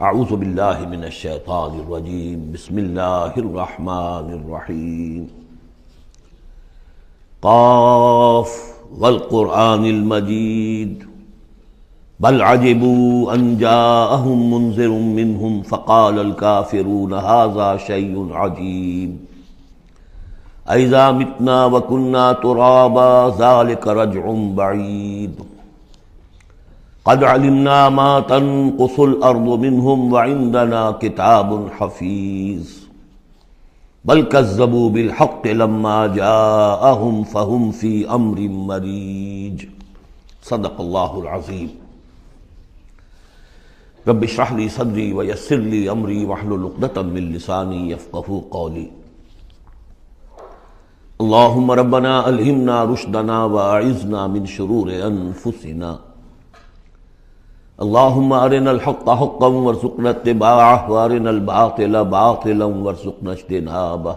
اعوذ باللہ من الشیطان الرجیم بسم اللہ الرحمن الرحیم قاف والقرآن المجید بل عجبوا ان جاءهم منذر منهم فقال الكافرون هذا شيء عجیب اذا متنا وكنا ترابا ذلك رجع بعید قد علمنا ما تنقص الارض منهم وعندنا كتاب حفیظ بل كذبوا بالحق لما جاءهم فهم في امر مریج صدق اللہ العظیم۔ رب اشرح لي صدری ويسر لي امری واحلل عقدۃ من لسانی یفقہوا قولی۔ اللهم ربنا الہمنا رشدنا واعذنا من شرور انفسنا، اللهم ارنا الحق حقا وارزقنا اتباعه وارنا الباطل باطلا وارزقنا اجتنابه،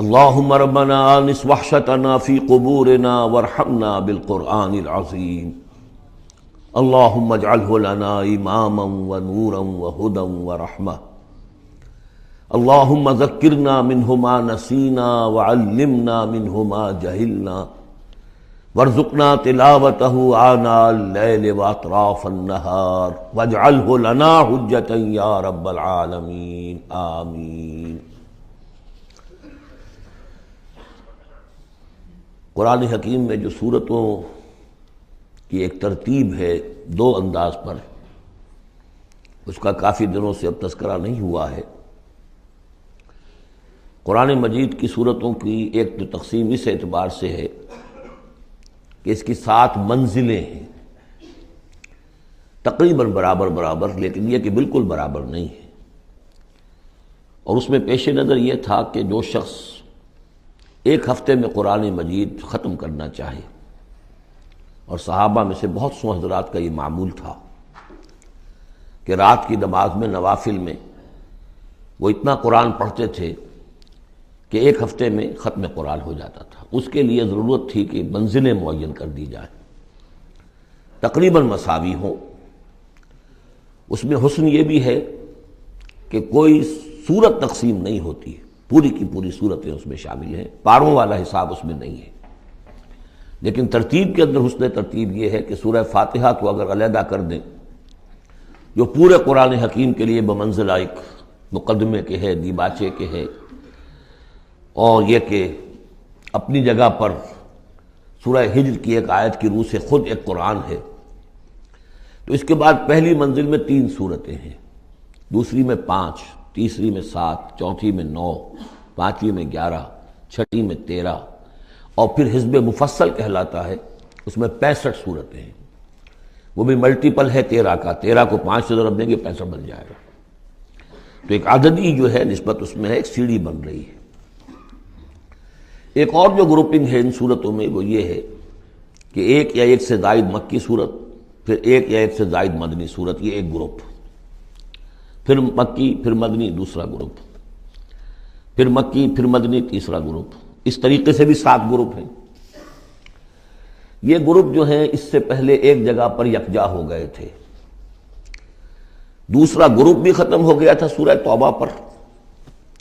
اللهم ربنا آنس وحشتنا في قبورنا وارحمنا بالقرآن العظيم، اللهم اجعله لنا إماما ونورا وهدى ورحمة، اللهم ذكرنا منه ما نسينا وعلمنا منه ما جهلنا وارزقنا تلاوته آناء الليل وأطراف النهار واجعله لنا حجة يا رب العالمين آمین۔ قرآن حکیم میں جو سورتوں کی ایک ترتیب ہے دو انداز پر، اس کا کافی دنوں سے اب تذکرہ نہیں ہوا ہے۔ قرآن مجید کی سورتوں کی ایک تو تقسیم اس اعتبار سے ہے کہ اس کی 7 منزلیں ہیں، تقریباً برابر، لیکن یہ کہ بالکل برابر نہیں ہے۔ اور اس میں پیش نظر یہ تھا کہ جو شخص ایک ہفتے میں قرآن مجید ختم کرنا چاہے، اور صحابہ میں سے بہت سو حضرات کا یہ معمول تھا کہ رات کی نماز میں نوافل میں وہ اتنا قرآن پڑھتے تھے کہ ایک ہفتے میں ختم قرآن ہو جاتا تھا۔ اس کے لیے ضرورت تھی کہ منزلیں معین کر دی جائیں، تقریباً مساوی ہوں۔ اس میں حسن یہ بھی ہے کہ کوئی سورت تقسیم نہیں ہوتی، پوری کی پوری صورتیں اس میں شامل ہیں، پاروں والا حساب اس میں نہیں ہے۔ لیکن ترتیب کے اندر حسن ترتیب یہ ہے کہ سورہ فاتحہ کو اگر علیحدہ کر دیں، جو پورے قرآن حکیم کے لیے بمنزلہ ایک مقدمے کے ہے، دیباچے کے ہے، اور یہ کہ اپنی جگہ پر سورہ ہجر کی ایک آیت کی روح سے خود ایک قرآن ہے، تو اس کے بعد پہلی منزل میں 3 سورتیں ہیں، دوسری میں 5، تیسری میں 7، چوتھی میں 9، پانچویں میں 11، چھٹی میں 13، اور پھر حزب مفصل کہلاتا ہے، اس میں 65 سورتیں ہیں۔ وہ بھی ملٹیپل ہے 13 کا، 13 کو 5 سے ضرب دیں گے 65 بن جائے گا۔ تو ایک عددی جو ہے نسبت اس میں ہے، ایک سیڑھی بن رہی ہے۔ ایک اور جو گروپنگ ہے ان صورتوں میں وہ یہ ہے کہ ایک یا ایک سے زائد مکی صورت، پھر ایک یا ایک سے زائد مدنی صورت، یہ ایک گروپ، پھر مکی پھر مدنی دوسرا گروپ، پھر مکی پھر مدنی تیسرا گروپ، اس طریقے سے بھی 7 گروپ ہیں۔ یہ گروپ جو ہیں اس سے پہلے ایک جگہ پر یکجا ہو گئے تھے، دوسرا گروپ بھی ختم ہو گیا تھا سورہ توبہ پر،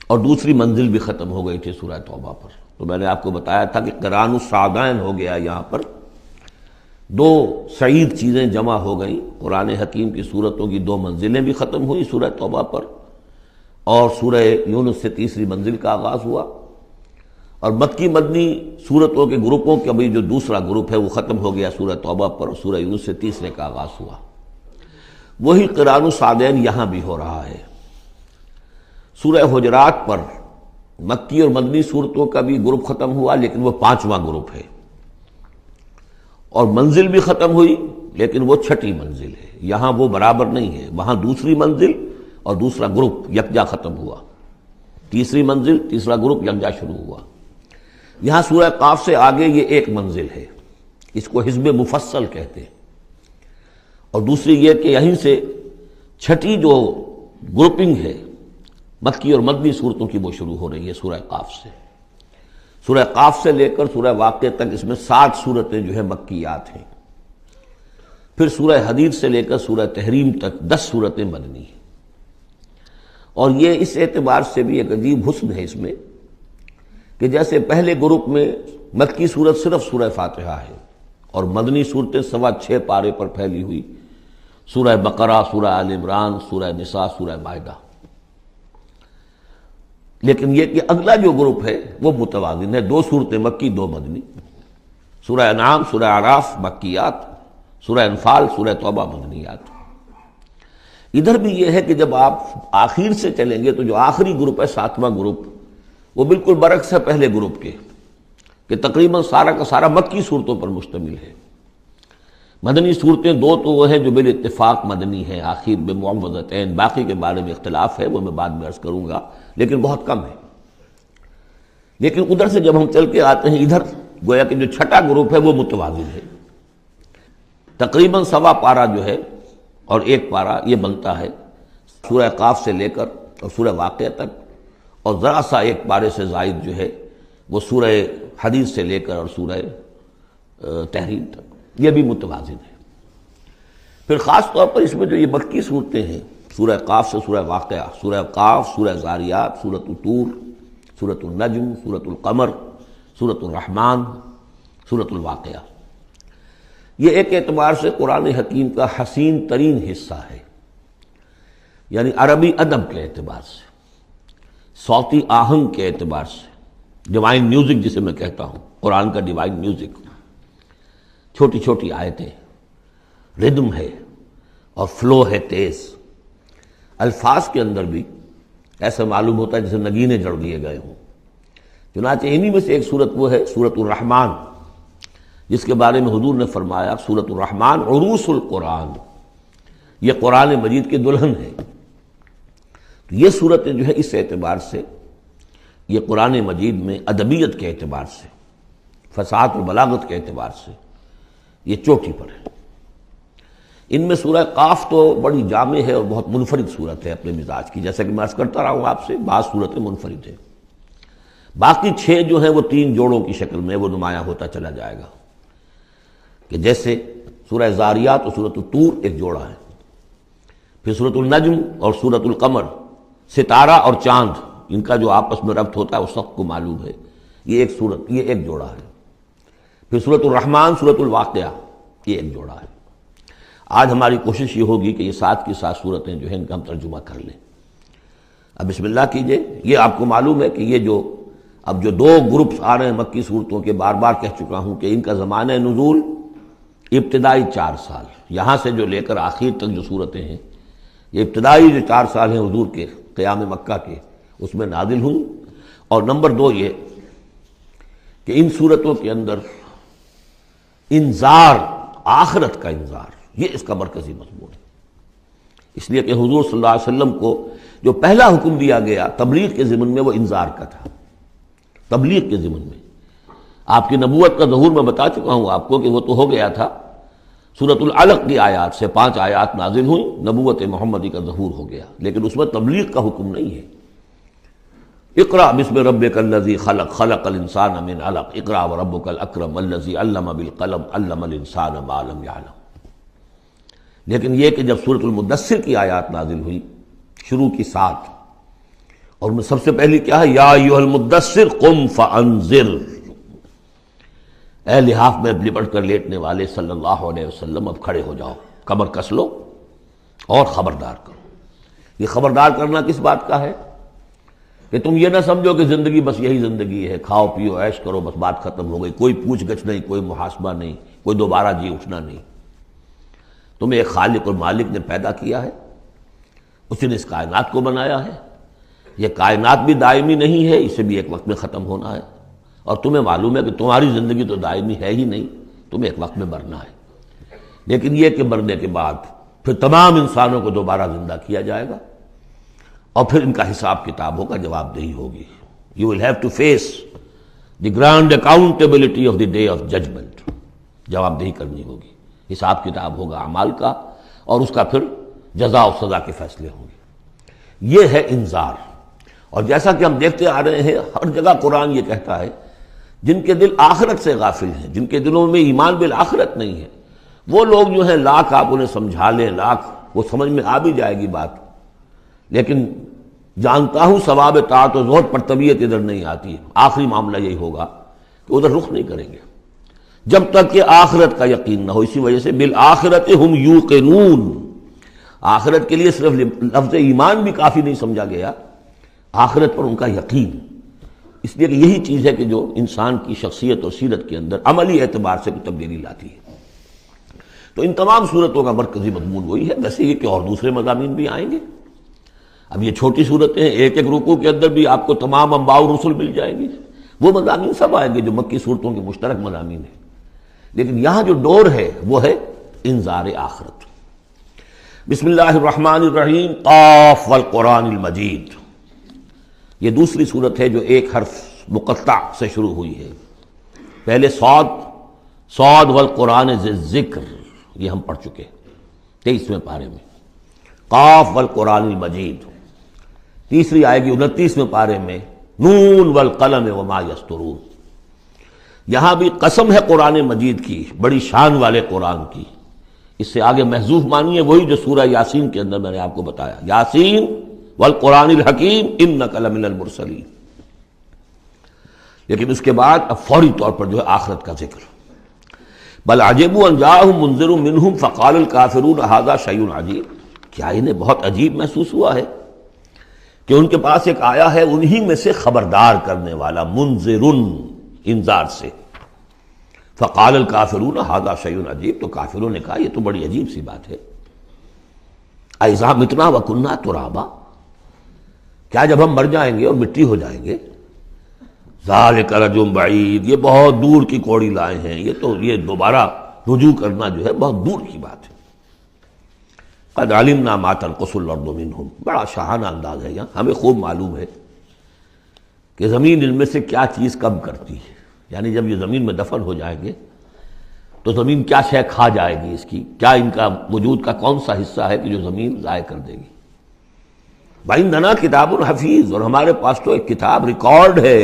اور دوسری منزل بھی ختم ہو گئی تھی سورہ توبہ پر۔ تو میں نے آپ کو بتایا تھا کہ قران السعدین ہو گیا، یہاں پر 2 سعید چیزیں جمع ہو گئیں۔ قرآن حکیم کی صورتوں کی 2 منزلیں بھی ختم ہوئی سورہ توبہ پر، اور سورہ یونس سے تیسری منزل کا آغاز ہوا، اور مکی مدنی صورتوں کے گروپوں کا بھی جو دوسرا گروپ ہے وہ ختم ہو گیا سورہ توبہ پر، اور سورہ یونس سے تیسرے کا آغاز ہوا۔ وہی قران السعدین یہاں بھی ہو رہا ہے۔ سورہ حجرات پر مکی اور مدنی صورتوں کا بھی گروپ ختم ہوا، لیکن وہ 5واں گروپ ہے، اور منزل بھی ختم ہوئی، لیکن وہ 6ٹھی منزل ہے۔ یہاں وہ برابر نہیں ہے، وہاں دوسری منزل اور دوسرا گروپ یکجا ختم ہوا، تیسری منزل تیسرا گروپ یکجا شروع ہوا۔ یہاں سورہ قاف سے آگے یہ ایک منزل ہے، اس کو حزب مفصل کہتے ہیں، اور دوسری یہ کہ یہیں سے 6ٹھی جو گروپنگ ہے مکی اور مدنی صورتوں کی وہ شروع ہو رہی ہے سورہ قاف سے۔ سورہ قاف سے لے کر سورہ واقعہ تک اس میں 7 صورتیں جو ہے مکیات ہیں۔ پھر سورہ حدید سے لے کر سورہ تحریم تک 10 صورتیں مدنی ہیں، اور یہ اس اعتبار سے بھی ایک عجیب حسن ہے اس میں کہ جیسے پہلے گروپ میں مکی صورت صرف سورہ فاتحہ ہے اور مدنی صورتیں 6.25 پارے پر پھیلی ہوئی، سورہ بقرہ، سورہ آل عمران، سورہ نساء، سورہ مائدہ، لیکن یہ کہ اگلا جو گروپ ہے وہ متوازن ہے، 2 صورتیں مکی، 2 مدنی، سورہ انعام، سورہ اعراف مکیات، سورہ انفال، سورہ توبہ مدنیات۔ ادھر بھی یہ ہے کہ جب آپ آخر سے چلیں گے تو جو آخری گروپ ہے 7واں گروپ، وہ بالکل برعکس ہے پہلے گروپ کے، کہ تقریباً سارا کا سارا مکی صورتوں پر مشتمل ہے۔ مدنی صورتیں 2 تو وہ ہیں جو بالاتفاق مدنی ہیں، آخر میں معوذتین، باقی کے بارے میں اختلاف ہے، وہ میں بعد میں عرض کروں گا، لیکن بہت کم ہے۔ لیکن ادھر سے جب ہم چل کے آتے ہیں ادھر، گویا کہ جو چھٹا گروپ ہے وہ متوازن ہے، تقریباً 1.25 پارہ جو ہے اور 1 پارہ یہ بنتا ہے سورہ قاف سے لے کر اور سورہ واقعہ تک، اور ذرا سا 1 پارے سے زائد جو ہے وہ سورہ حدید سے لے کر اور سورہ تحریم تک، یہ بھی متوازن ہے۔ پھر خاص طور پر اس میں جو یہ مکی صورتیں ہیں، سورہ قاف سے سورہ واقعہ، سورہ قاف، سورہ زاریات، سورۃ الطور، سورۃ النجم، سورۃ القمر، سورۃ الرحمن، سورۃ الواقعہ، یہ ایک اعتبار سے قرآن حکیم کا حسین ترین حصہ ہے، یعنی عربی ادب کے اعتبار سے، صوتی آہنگ کے اعتبار سے، ڈیوائن میوزک جسے میں کہتا ہوں، قرآن کا ڈیوائن میوزک، چھوٹی چھوٹی آیتیں، ردم ہے اور فلو ہے تیز، الفاظ کے اندر بھی ایسا معلوم ہوتا ہے جیسے نگینے جڑ دیے گئے ہوں۔ چنانچہ انہی میں سے ایک صورت وہ ہے سورۃ الرحمن، جس کے بارے میں حضور نے فرمایا سورۃ الرحمن عروس القرآن، یہ قرآن مجید کی دلہن ہے۔ تو یہ صورتیں جو ہے اس اعتبار سے، یہ قرآن مجید میں ادبیت کے اعتبار سے، فصاحت و بلاغت کے اعتبار سے یہ چوٹی پر ہے۔ ان میں سورہ قاف تو بڑی جامع ہے اور بہت منفرد صورت ہے اپنے مزاج کی، جیسا کہ میں عرض کرتا رہا ہوں آپ سے، بعض صورتیں منفرد ہیں، باقی 6 جو ہیں وہ 3 جوڑوں کی شکل میں وہ نمایاں ہوتا چلا جائے گا، کہ جیسے سورہ زاریات اور سورۃ الطور ایک جوڑا ہے، پھر سورۃ النجم اور سورۃ القمر، ستارہ اور چاند، ان کا جو آپس میں ربط ہوتا ہے وہ سب کو معلوم ہے، یہ ایک صورت، یہ ایک جوڑا ہے۔ پھر سورۃ الرحمن، سورۃ الواقعہ، یہ ایک جوڑا ہے۔ آج ہماری کوشش یہ ہوگی کہ یہ 7 کی 7 صورتیں جو ہیں ان کا ہم ترجمہ کر لیں۔ اب بسم اللہ کیجئے۔ یہ آپ کو معلوم ہے کہ یہ جو اب جو 2 گروپس آ رہے ہیں مکی صورتوں کے، بار بار کہہ چکا ہوں کہ ان کا زمانہ نزول ابتدائی 4 سال، یہاں سے جو لے کر آخر تک جو صورتیں ہیں، یہ ابتدائی جو 4 سال ہیں حضور کے قیام مکہ کے، اس میں نازل ہوں۔ اور نمبر 2 یہ کہ ان صورتوں کے اندر انذار، آخرت کا انذار، یہ اس کا مرکزی مضمون ہے، اس لیے کہ حضور صلی اللہ علیہ وسلم کو جو پہلا حکم دیا گیا تبلیغ کے ضمن میں وہ انذار کا تھا، تبلیغ کے ضمن میں۔ آپ کی نبوت کا ظہور میں بتا چکا ہوں آپ کو کہ وہ تو ہو گیا تھا، سورۃ العلق کی آیات سے 5 آیات نازل ہوئیں، نبوت محمدی کا ظہور ہو گیا، لیکن اس میں تبلیغ کا حکم نہیں ہے۔ اقرأ بسم ربک الذی خلق، خلق الانسان من علق، اقرأ وربک الاکرم الذی علم بالقلم، علم الانسان ما لم یعلم۔ لیکن یہ کہ جب سورۃ المدثر کی آیات نازل ہوئی، شروع کی 7، اور میں سب سے پہلی کیا ہے، یا ایھا المدثر قم فانذر، اے لحاف میں لپٹ کر لیٹنے والے صلی اللہ علیہ وسلم، اب کھڑے ہو جاؤ، کمر کس لو اور خبردار کرو۔ یہ خبردار کرنا کس بات کا ہے؟ کہ تم یہ نہ سمجھو کہ زندگی بس یہی زندگی ہے، کھاؤ پیو عیش کرو بس بات ختم ہو گئی، کوئی پوچھ گچھ نہیں، کوئی محاسبہ نہیں، کوئی دوبارہ جی اٹھنا نہیں۔ تمہیں ایک خالق اور مالک نے پیدا کیا ہے، اس نے اس کائنات کو بنایا ہے، یہ کائنات بھی دائمی نہیں ہے، اسے بھی ایک وقت میں ختم ہونا ہے، اور تمہیں معلوم ہے کہ تمہاری زندگی تو دائمی ہے ہی نہیں، تمہیں ایک وقت میں مرنا ہے۔ لیکن یہ کہ مرنے کے بعد پھر تمام انسانوں کو دوبارہ زندہ کیا جائے گا، اور پھر ان کا حساب کتاب ہوگا، جواب دہی ہوگی۔ You will have to face the grand accountability of the day of judgment، جواب دہی کرنی ہوگی، حساب کتاب ہوگا اعمال کا، اور اس کا پھر جزا و سزا کے فیصلے ہوں گے۔ یہ ہے انذار۔ اور جیسا کہ ہم دیکھتے آ رہے ہیں، ہر جگہ قرآن یہ کہتا ہے جن کے دل آخرت سے غافل ہیں، جن کے دلوں میں ایمان بالآخرت نہیں ہے، وہ لوگ جو ہیں لاکھ آپ انہیں سمجھا لیں، لاکھ وہ سمجھ میں آ بھی جائے گی بات، لیکن جانتا ہوں ثواب طاعت و زہد پر طبیعت ادھر نہیں آتی. آخری معاملہ یہی ہوگا کہ ادھر رخ نہیں کریں گے جب تک کہ آخرت کا یقین نہ ہو. اسی وجہ سے بالآخرت ہم یوقنون، آخرت کے لیے صرف لفظ ایمان بھی کافی نہیں سمجھا گیا، آخرت پر ان کا یقین. اس لیے کہ یہی چیز ہے کہ جو انسان کی شخصیت اور سیرت کے اندر عملی اعتبار سے کوئی تبدیلی لاتی ہے. تو ان تمام صورتوں کا مرکزی مضمون وہی ہے، ویسے ہی کہ اور دوسرے مضامین بھی آئیں گے. اب یہ چھوٹی صورتیں ہیں، ایک ایک رکوع کے اندر بھی آپ کو تمام انباء و رسل مل جائیں گی، وہ مضامین سب آئیں گے جو مکی صورتوں کے مشترک مضامین ہیں. لیکن یہاں جو ڈور ہے وہ ہے انذار آخرت. بسم اللہ الرحمن الرحیم، قاف والقرآن المجید. یہ دوسری صورت ہے جو ایک حرف مقطع سے شروع ہوئی ہے. پہلے صاد والقرآن ذی الذکر، یہ ہم پڑھ چکے 23ویں پارے میں. قاف والقرآن المجید تیسری آئے گی 29ویں پارے میں، نون والقلم وما یسطرون. یہاں بھی قسم ہے قرآن مجید کی، بڑی شان والے قرآن کی. اس سے آگے محذوف مانی ہے وہی جو سورہ یاسین کے اندر میں نے آپ کو بتایا، یاسین والقرآن الحکیم انک لمن المرسلین. لیکن اس کے بعد اب فوری طور پر جو ہے آخرت کا ذکر. بل عجبوا ان جاءهم منذر منهم فقال الکافرون ھذا شیء عجیب. کیا انہیں بہت عجیب محسوس ہوا ہے کہ ان کے پاس ایک آیا ہے انہی میں سے خبردار کرنے والا، منذر انذار سے. فقال الکافرون ھذا شیء عجیب، تو کافروں نے کہا یہ تو بڑی عجیب سی بات ہے. اذا متنا وکنا ترابا، کیا جب ہم مر جائیں گے اور مٹی ہو جائیں گے؟ ذالک رجل بعید، یہ بہت دور کی کوڑی لائے ہیں، یہ دوبارہ رجوع کرنا جو ہے بہت دور کی بات ہے. قد علمنا ما تنقص الارض منهم، بڑا شاہانہ انداز ہے. یہاں ہمیں خوب معلوم ہے کہ زمین ان میں سے کیا چیز کم کرتی ہے. یعنی جب یہ زمین میں دفن ہو جائیں گے تو زمین کیا شے کھا جائے گی، اس کی کیا، ان کا وجود کا کون سا حصہ ہے کہ جو زمین ضائع کر دے گی. وَعِندَنَا کتاب حفیظ، اور ہمارے پاس تو ایک کتاب ریکارڈ ہے،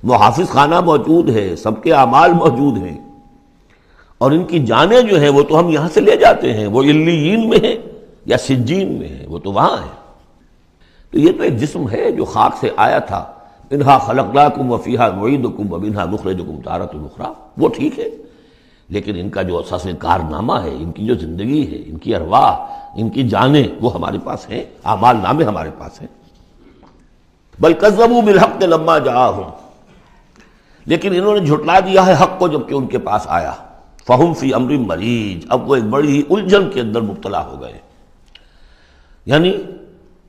محافظ خانہ موجود ہے، سب کے اعمال موجود ہیں، اور ان کی جانیں جو ہیں وہ تو ہم یہاں سے لے جاتے ہیں، وہ علیین میں ہیں یا سجین میں ہیں، وہ تو وہاں ہے. تو یہ تو ایک جسم ہے جو خاک سے آیا تھا. منہا خلقناکم وفیہا نعیدکم ومنہا نخرجکم تارۃ اخری، وہ ٹھیک ہے. لیکن ان کا جو اساس کارنامہ ہے، ان کی جو زندگی ہے، ان کی ارواح، ان کی جانیں، وہ ہمارے پاس ہیں، اعمال نامے ہمارے پاس ہیں. بل کذبوا بالحق لما جاءہم، لیکن انہوں نے جھٹلا دیا ہے حق کو جب کہ ان کے پاس آیا. فہم فی امر مریج، اب وہ ایک بڑی ہی الجھن کے اندر مبتلا ہو گئے. یعنی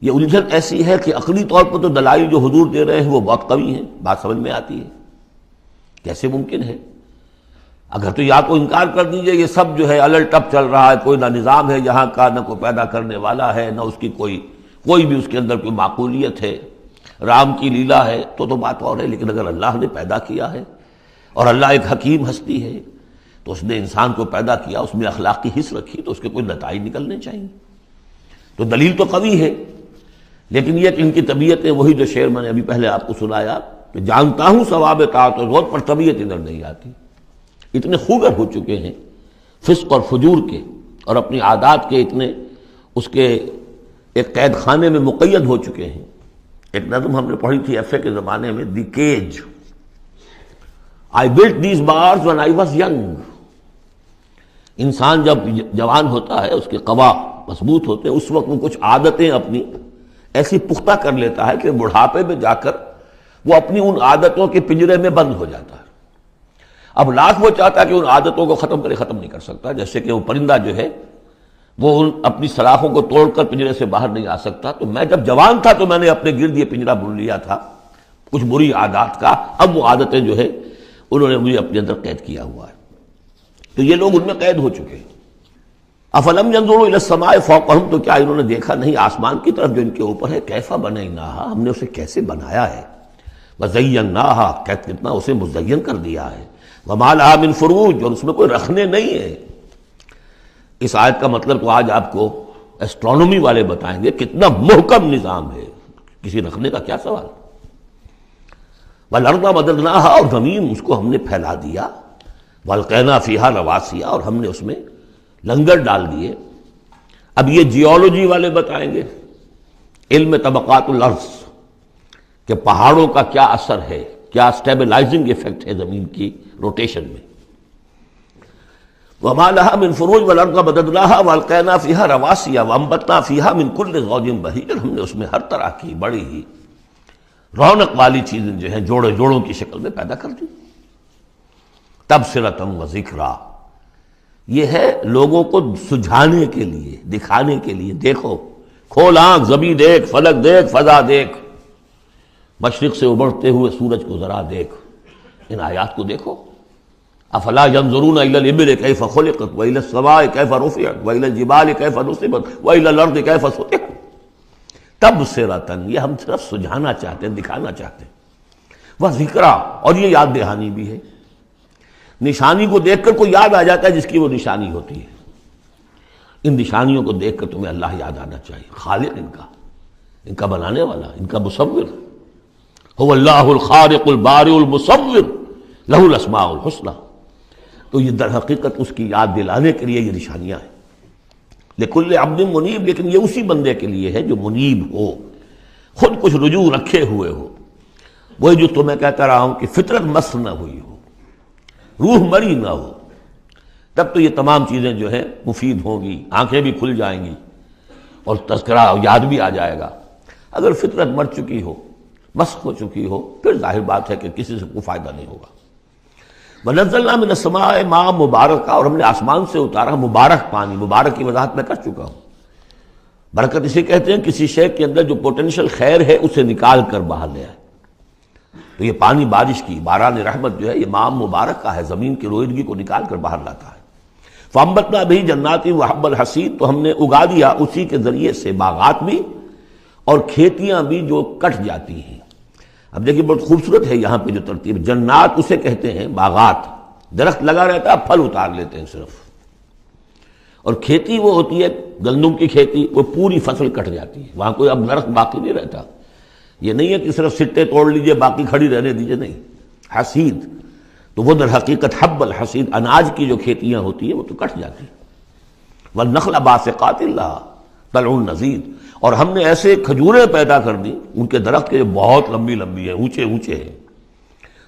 یہ الجھن ایسی ہے کہ عقلی طور پر تو دلائل جو حضور دے رہے ہیں وہ بہت قوی ہیں، بات سمجھ میں آتی ہے. کیسے ممکن ہے؟ اگر تو یا تو انکار کر دیجئے یہ سب جو ہے الٹ ٹپ چل رہا ہے، کوئی نہ نظام ہے یہاں کا، نہ کوئی پیدا کرنے والا ہے، نہ اس کی کوئی بھی اس کے اندر کوئی معقولیت ہے، رام کی لیلا ہے تو بات اور ہے. لیکن اگر اللہ نے پیدا کیا ہے اور اللہ ایک حکیم ہستی ہے تو اس نے انسان کو پیدا کیا، اس میں اخلاقی حص رکھی، تو اس کے کوئی نتائج نکلنے چاہیے. تو دلیل تو قوی ہے، لیکن یہ کہ ان کی طبیعتیں وہی جو شعر میں نے ابھی پہلے آپ کو سنایا کہ جانتا ہوں ثواب طاعت و زہد پر طبیعت ادھر نہیں آتی. اتنے خوگر ہو چکے ہیں فسق اور فجور کے، اور اپنی عادات کے اتنے اس کے ایک قید خانے میں مقید ہو چکے ہیں. ایک نظم ہم نے پڑھی تھی ایف اے کے زمانے میں، دی cage. I built these bars when I was young. انسان جب جوان ہوتا ہے، اس کے قوا مضبوط ہوتے ہیں، اس وقت وہ کچھ عادتیں اپنی ایسی پختہ کر لیتا ہے کہ بڑھاپے میں جا کر وہ اپنی ان عادتوں کے پنجرے میں بند ہو جاتا ہے. اب لاکھ وہ چاہتا ہے کہ ان عادتوں کو ختم کرے، ختم نہیں کر سکتا. جیسے کہ وہ پرندہ جو ہے وہ اپنی سلاخوں کو توڑ کر پنجرے سے باہر نہیں آ سکتا. تو میں جب جوان تھا تو میں نے اپنے گرد یہ پنجرا بن لیا تھا کچھ بری عادات کا. اب وہ عادتیں جو ہے انہوں نے مجھے اپنے اندر قید کیا ہوا ہے. تو یہ لوگ ان میں قید ہو چکے ہیں. افلم ینظروا الی السماء فوقہم، تو کیا انہوں نے دیکھا نہیں آسمان کی طرف جو ان کے اوپر ہے؟ کیف بنیناہا، ہم نے اسے کیسے بنایا ہے. وزیناہا، کتنا اسے مزین کر دیا ہے. وما لہا من فروج، اور اس میں کوئی رکھنے نہیں ہے. اس آیت کا مطلب تو آج آپ کو ایسٹرونومی والے بتائیں گے کتنا محکم نظام ہے، کسی رکھنے کا کیا سوال. والارض مددناہا، اور زمین اس کو ہم نے پھیلا دیا. والقینا فیہا رواسیا، اور ہم نے اس میں لنگر ڈال دیے. اب یہ جیولوجی والے بتائیں گے، علم طبقات الارض، کہ پہاڑوں کا کیا اثر ہے، کیا سٹیبلائزنگ ایفیکٹ ہے زمین کی روٹیشن میں. وما لها من فروج والارض مددناها والقینا فیہا رواسیا وانبتنا فیہا من کل زوج بہیج. ہم نے اس میں ہر طرح کی بڑی ہی رونق والی چیزیں جو ہیں جوڑوں کی شکل میں پیدا کر دی. تبصرۃ و ذکریٰ، یہ ہے لوگوں کو سجھانے کے لیے، دکھانے کے لیے. دیکھو، کھول آنکھ، زمین دیکھ، فلک دیکھ، فضا دیکھ، مشرق سے ابھرتے ہوئے سورج کو ذرا دیکھ، ان آیات کو دیکھو. افلا ينظرون الى الابل كيف خلقت والى السماء كيف رفعت والى الجبال كيف نصبت والى الارض كيف سطحت. تبصرۃ، یہ ہم صرف سجھانا چاہتے ہیں، دکھانا چاہتے ہیں. وذکریٰ، اور یہ یاد دہانی بھی ہے. نشانی کو دیکھ کر کوئی یاد آ جاتا ہے جس کی وہ نشانی ہوتی ہے. ان نشانیوں کو دیکھ کر تمہیں اللہ یاد آنا چاہیے، خالق ان کا بنانے والا، ان کا مصور. هو اللہ الخالق البارئ المصور لہ الاسماء الحسنی. تو یہ در حقیقت اس کی یاد دلانے کے لیے یہ نشانیاں ہیں. لکل عبد منیب، لیکن یہ اسی بندے کے لیے ہے جو منیب ہو، خود کچھ رجوع رکھے ہوئے ہو. وہی جو تمہیں کہتا رہا ہوں کہ فطرت مس نہ ہوئی ہو، روح مری نہ ہو، تب تو یہ تمام چیزیں جو ہیں مفید ہوں گی، آنکھیں بھی کھل جائیں گی اور تذکرہ یاد بھی آ جائے گا. اگر فطرت مر چکی ہو، مسخ ہو چکی ہو، پھر ظاہر بات ہے کہ کسی سے کوئی فائدہ نہیں ہوگا. وَنَزَّلْنَا مِنَ السَّمَاءِ مَاءً مُبَارَكًا، اور ہم نے آسمان سے اتارا مبارک پانی. مبارک کی وضاحت میں کر چکا ہوں. برکت اسے کہتے ہیں کسی شے کے اندر جو پوٹینشل خیر ہے اسے نکال کر باہر لے آئے. تو یہ پانی بارش کی باران رحمت جو ہے یہ ماء مبارک کا ہے، زمین کی روئیدگی کو نکال کر باہر لاتا ہے. فَأَنبَتْنَا بِهِ جَنَّاتٍ وَحَبَّ الْحَصِيدِ، تو ہم نے اگا دیا اسی کے ذریعے سے باغات بھی اور کھیتیاں بھی جو کٹ جاتی ہیں. اب دیکھیے بہت خوبصورت ہے یہاں پہ جو ترتیب. جنات اسے کہتے ہیں باغات، درخت لگا رہتا ہے، پھل اتار لیتے ہیں صرف. اور کھیتی وہ ہوتی ہے گندم کی کھیتی، وہ پوری فصل کٹ جاتی ہے، وہاں کوئی اب درخت باقی نہیں رہتا. یہ نہیں ہے کہ صرف سٹے توڑ لیجئے باقی کھڑی رہنے دیجئے، نہیں. حصید تو وہ در حقیقت حب الحصید، اناج کی جو کھیتیاں ہوتی ہیں وہ تو کٹ جاتی ہیں. والنخل باسقات لہا طلع نضید، اور ہم نے ایسے کھجوریں پیدا کر دی ان کے درخت کے جو بہت لمبی لمبی ہیں، اونچے اونچے ہیں.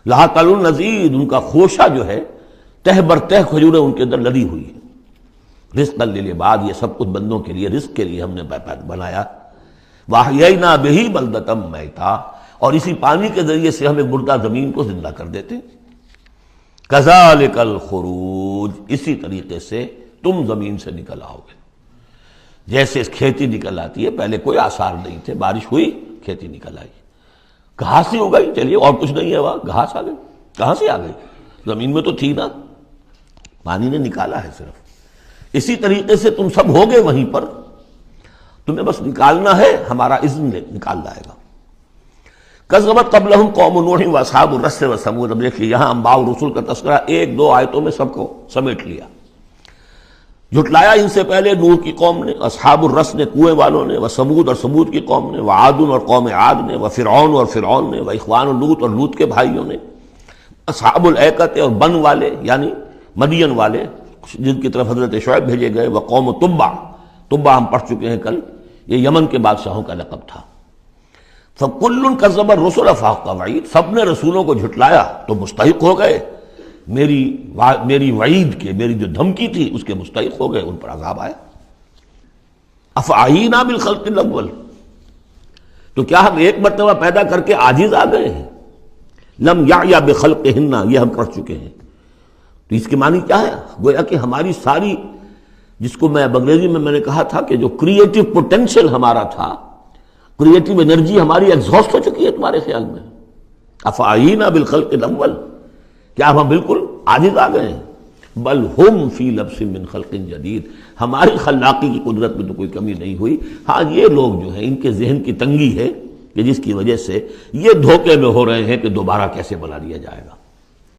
لہا طلع نضید، ان کا خوشہ جو ہے تہ بر تہ کھجوریں ان کے اندر لدی ہوئی ہیں. رزقا للعباد، یہ سب کچھ بندوں کے لیے رزق کے لیے ہم نے بنایا. وَأَحْيَيْنَا بِهِ بَلْدَةً مَيْتًا، اور اسی پانی کے ذریعے سے ہم ایک مردہ زمین کو زندہ کر دیتے. كَذَلِكَ الْخُرُوجُ، اسی طریقے سے تم زمین سے نکل آؤ گے. جیسے کھیتی نکل آتی ہے، پہلے کوئی آثار نہیں تھے، بارش ہوئی کھیتی نکل آئی، گھاس ہی اگائی. چلیے اور کچھ نہیں ہے، وہاں گھاس آ گئی. کہاں سے آ گئی؟ زمین میں تو تھی نا، پانی نے نکالا ہے صرف. اسی طریقے سے تم سب ہوگے وہیں پر، تمہیں بس نکالنا ہے، ہمارا اذن نکال لائے گا. کذبت قبلہم قوم نوح واصحاب الرس وثمود. اب دیکھیے یہاں انباء رسول کا تذکرہ ایک دو آیتوں میں سب کو سمیٹ لیا. جھٹلایا ان سے پہلے نوح کی قوم نے، اصحاب الرس نے کنویں والوں نے، وثمود اور ثمود کی قوم نے، وعاد اور قوم عاد نے، وفرعون اور فرعون نے، واخوان لوط اور لوط کے بھائیوں نے، اصحاب الایکۃ اور بن والے یعنی مدین والے جن کی طرف حضرت شعیب بھیجے گئے، وقوم تبع. تبع ہم پڑھ چکے ہیں کل، یہ یمن کے بادشاہوں کا لقب تھا. فَكُلٌّ كَذَّبَ الرُّسُلَ فَحَقَّ وَعِيدِ، سب نے رسولوں کو جھٹلایا تو مستحق ہو گئے میری وعید کے، میری جو دھمکی تھی اس کے مستحق ہو گئے، ان پر عذاب آیا. أَفَعَيِينَا بِالْخَلْقِ الْأَوَّلِ، تو کیا ہم ایک مرتبہ پیدا کر کے عاجز آ گئے ہیں؟ لم یعیا بخلقہن، یہ ہم پڑھ چکے ہیں. تو اس کے معنی کیا ہے؟ گویا کہ ہماری ساری، جس کو میں انگریزی میں نے کہا تھا کہ جو کریٹو پوٹینشل ہمارا تھا، کریٹو انرجی ہماری ایگزاسٹ ہو چکی ہے تمہارے خیال میں. افعینا بالخلق الاول، کیا ہم بالکل عاجز آ گئے ہیں؟ بل ہم فی لبس من خلق جدید، ہماری خلاقی کی قدرت میں تو کوئی کمی نہیں ہوئی. ہاں یہ لوگ جو ہیں ان کے ذہن کی تنگی ہے کہ جس کی وجہ سے یہ دھوکے میں ہو رہے ہیں کہ دوبارہ کیسے بنا دیا جائے گا.